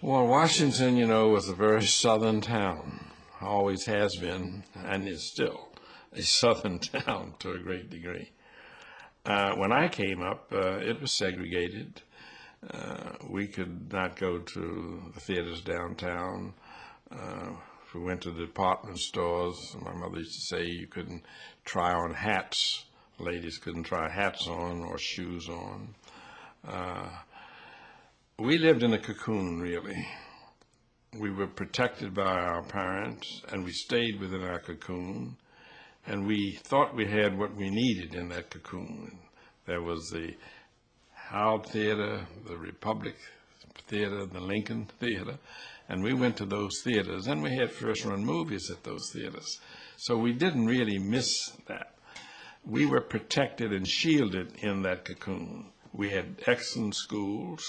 Well, Washington, was a very southern town, always has been, and is still a southern town to a great degree. When I came up, it was segregated. We could not go to the theaters downtown. If we went to the department stores, my mother used to say you couldn't try on hats. Ladies couldn't try hats on or shoes on. We lived in a cocoon, really. We were protected by our parents, and we stayed within our cocoon, and we thought we had what we needed in that cocoon. There was the Howard Theater, the Republic Theater, the Lincoln Theater, and we went to those theaters, and we had first-run movies at those theaters. So we didn't really miss that. We were protected and shielded in that cocoon. We had excellent schools,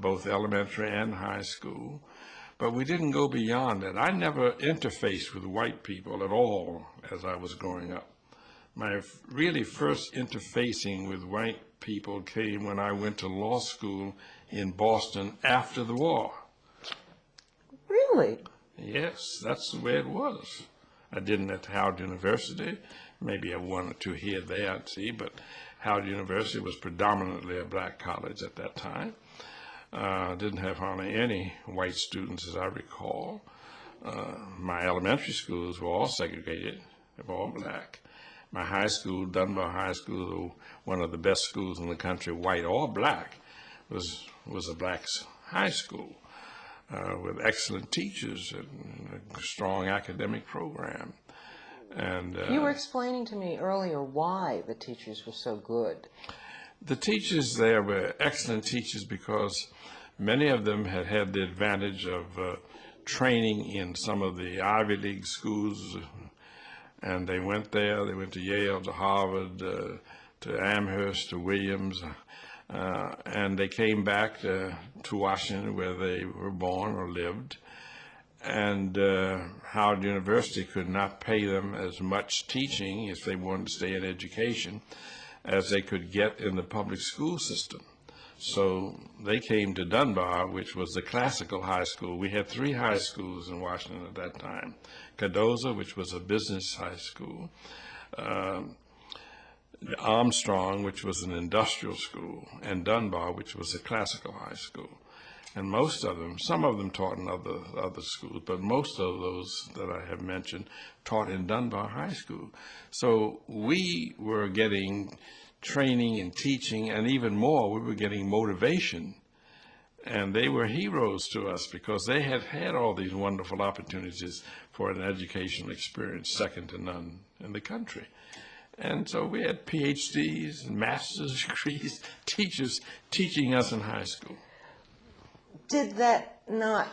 both elementary and high school, but we didn't go beyond that. I never interfaced with white people at all as I was growing up. My really first interfacing with white people came when I went to law school in Boston after the war. Really? Yes, that's the way it was. I didn't at Howard University. Maybe a one or two here and there, I'd see, but Howard University was predominantly a black college at that time. Didn't have hardly any white students, as I recall. My elementary schools were all segregated, they were all black. My high school, Dunbar High School, one of the best schools in the country, white or black, was a black high school with excellent teachers and a strong academic program. And you were explaining to me earlier why the teachers were so good. The teachers there were excellent teachers because many of them had had the advantage of training in some of the Ivy League schools, and they went there. They went to Yale, to Harvard, to Amherst, to Williams, and they came back to Washington, where they were born or lived. And Howard University could not pay them as much teaching if they wanted to stay in education as they could get in the public school system. So they came to Dunbar, which was the classical high school. We had 3 high schools in Washington at that time. Cardozo, which was a business high school. Armstrong, which was an industrial school. And Dunbar, which was a classical high school. And most of them, some of them taught in other schools, but most of those that I have mentioned taught in Dunbar High School. So we were getting training and teaching, and even more, we were getting motivation. And they were heroes to us because they had had all these wonderful opportunities for an educational experience second to none in the country. And so we had PhDs and master's degrees, teachers teaching us in high school. Did that not,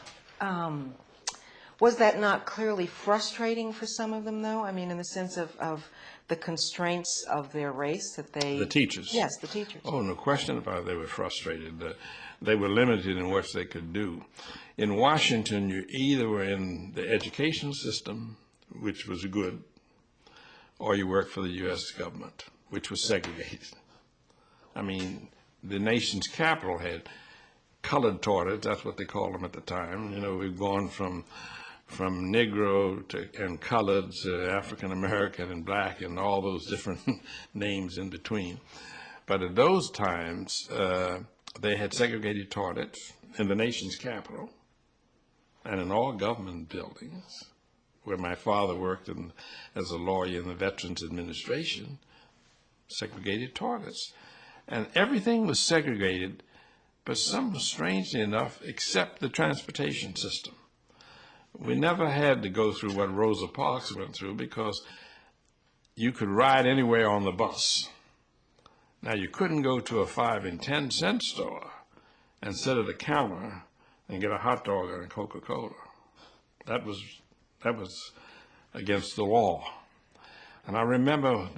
was that not clearly frustrating for some of them, though? I mean, in the sense of the constraints of their race that they... The teachers? Yes, the teachers. Oh, no question about it. They were frustrated. They were limited in what they could do. In Washington, you either were in the education system, which was good, or you worked for the U.S. government, which was segregated. I mean, the nation's capital had colored toilets, that's what they called them at the time. You know, we've gone from Negro and colored to African American and black and all those different names in between. But at those times, they had segregated toilets in the nation's capital and in all government buildings, where my father worked as a lawyer in the Veterans Administration, segregated toilets. And everything was segregated, but some, strangely enough, except the transportation system. We never had to go through what Rosa Parks went through because you could ride anywhere on the bus. Now, you couldn't go to a 5 and 10 cent store and sit at a counter and get a hot dog and a Coca-Cola. That was against the law. And I remember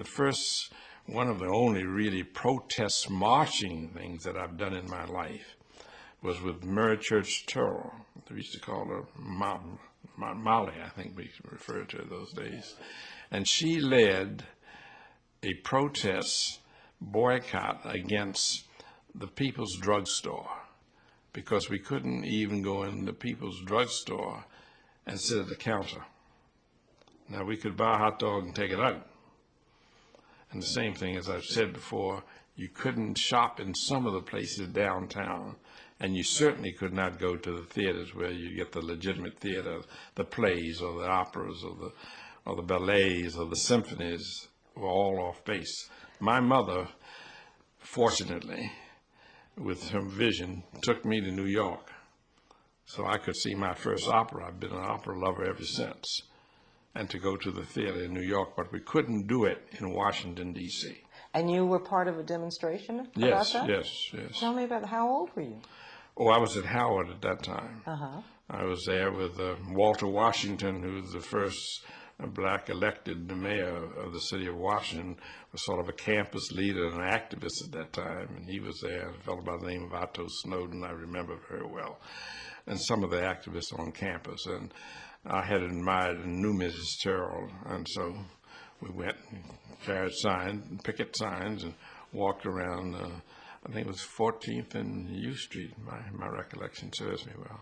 one of the only really protest marching things that I've done in my life was with Murray Church Terrell. We used to call her Molly, I think we referred to her those days. And she led a protest boycott against the People's Drug Store because we couldn't even go in the people's drugstore and sit at the counter. Now, we could buy a hot dog and take it out. And the same thing, as I've said before, you couldn't shop in some of the places downtown, and you certainly could not go to the theaters where you get the legitimate theater, the plays or the operas or the ballets or the symphonies were all off base. My mother, fortunately, with her vision, took me to New York so I could see my first opera. I've been an opera lover ever since, and to go to the theater in New York, but we couldn't do it in Washington, D.C. And you were part of a demonstration about Yes, that? yes. Tell me about that. How old were you? Oh, I was at Howard at that time. Uh-huh. I was there with Walter Washington, who was the first black elected mayor of the city of Washington, was sort of a campus leader and an activist at that time, and he was there, a fellow by the name of Otto Snowden, I remember very well, and some of the activists on campus. And I had admired and knew Mrs. Terrell, and so we went and carried signs, picket signs, and walked around, I think it was 14th and U Street, my recollection serves me well.